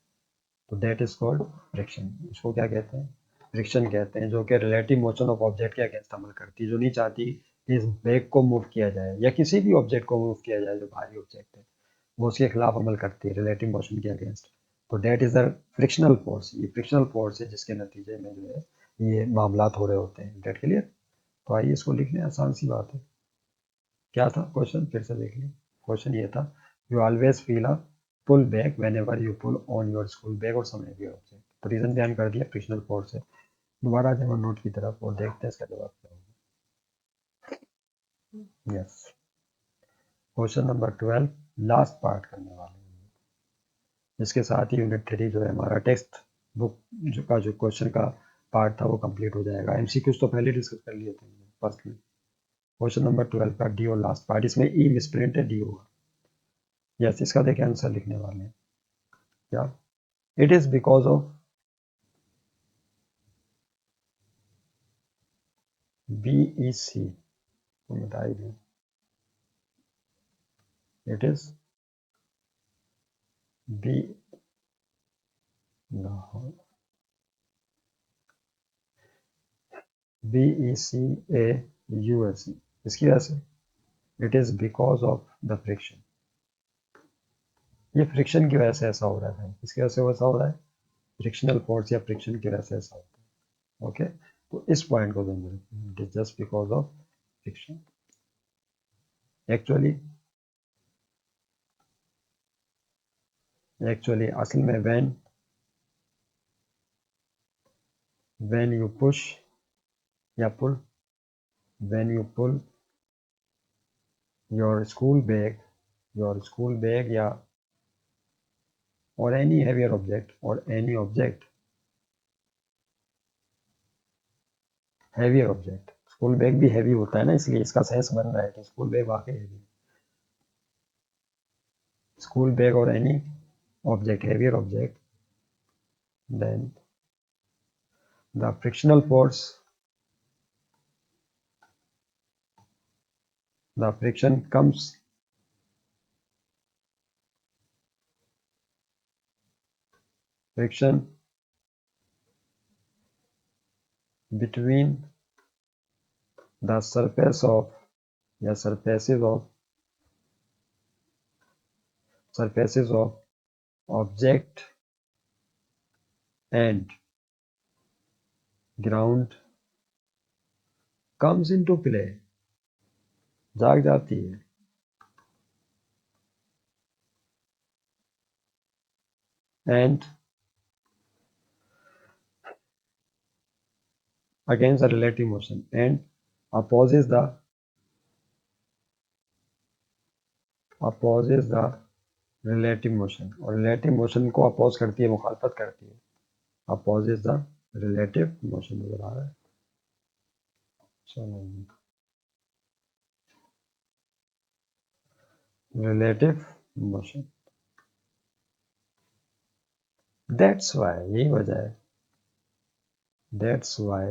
तो दैट इज कॉल्ड फ्रिक्शन। इसको क्या कहते हैं, फ्रिक्शन कहते हैं, जो कि रिलेटिव मोशन ऑफ ऑब्जेक्ट के अगेंस्ट अमल करती है, जो नहीं चाहती कि इस बैग को मूव किया जाए या किसी भी ऑब्जेक्ट को मूव किया जाए जो भारी ऑब्जेक्ट है, वो उसके खिलाफ अमल करती है रिलेटिव मोशन के अगेंस्ट। तो that is the frictional force, ये फ्रिक्शनल फोर्स है जिसके नतीजे में जो है ये मामला हो रहे होते हैं। That clear. तो आइए इसको लिख लें, आसान सी बात है। क्या था क्वेश्चन, फिर से देख लें। क्वेश्चन ये था, you always feel a pull back when you pull on your school bag और सम हेवी ऑब्जेक्ट। तो रीजन बयान कर दिया, फ्रिक्शनल फोर्स है। दोबारा आ जाए नोट की तरफ और देखते हैं इसका जवाब क्या होगा। Yes, question number 12 last part करने वाले हैं। इसके साथ ही यूनिट 3 जो है हमारा टेक्स्ट बुक जो का जो क्वेश्चन का पार्ट था वो कंप्लीट हो जाएगा। एमसीक्यूज तो पहले डिस्कस कर लिए थे फर्स्टली। क्वेश्चन नंबर 12 का डी और लास्ट पार्ट, इसमें ई मिसप्रिंट है, डी होगा। यस, इसका देखिए आंसर लिखने वाले हैं क्या, it is because of B E C, तो बताई दी, it is B, B E C A U S E, इसकी वजह से it is because of the friction. ये फ्रिक्शन की वजह से ऐसा हो रहा है, इसकी वजह से ऐसा हो रहा है, फ्रिक्शनल फोर्स या फ्रिक्शन की वजह से ऐसा होता है। ओके, तो इस पॉइंट को ध्यान रखें, it is just because of friction. Actually actually असल में व्हेन यू पुश या pull, when you pull your school bag या और एनी हैवियर ऑब्जेक्ट, और any object heavier object, school bag भी हैवी होता है ना, इसलिए इसका सेंस बन रहा है कि स्कूल बैग वाकई हैवी। स्कूल बैग और any object heavier object, then the frictional force, the friction comes friction between the surface of या surfaces of object and ground comes into play, जाग जाती है, and against the relative motion and opposes the relative motion, और relative motion को oppose करती है, मुखालफत करती है, opposes the relative motion नजर आ रहा है। चलो relative motion, that's why, यही वजह है, that's why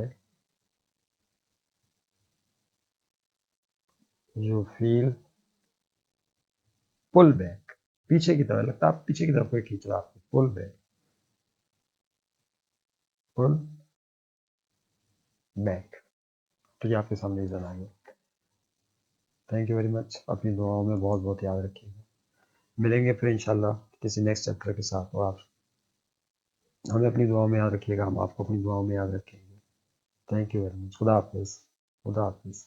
you feel pull back, पीछे की तरफ लगता है, आप पीछे की तरफ कोई खींच रहा है आपको, pull back, pull back, तो ये आपके सामने रीजन आ गया। थैंक यू वेरी मच, अपनी दुआओं में बहुत बहुत याद रखिएगा। मिलेंगे फिर इंशाल्लाह किसी नेक्स्ट चैप्टर के साथ, और आप हमें अपनी दुआओं में याद रखिएगा, हम आपको अपनी दुआओं में याद रखेंगे। थैंक यू वेरी मच, खुदा हाफिज़, खुदा हाफिज़।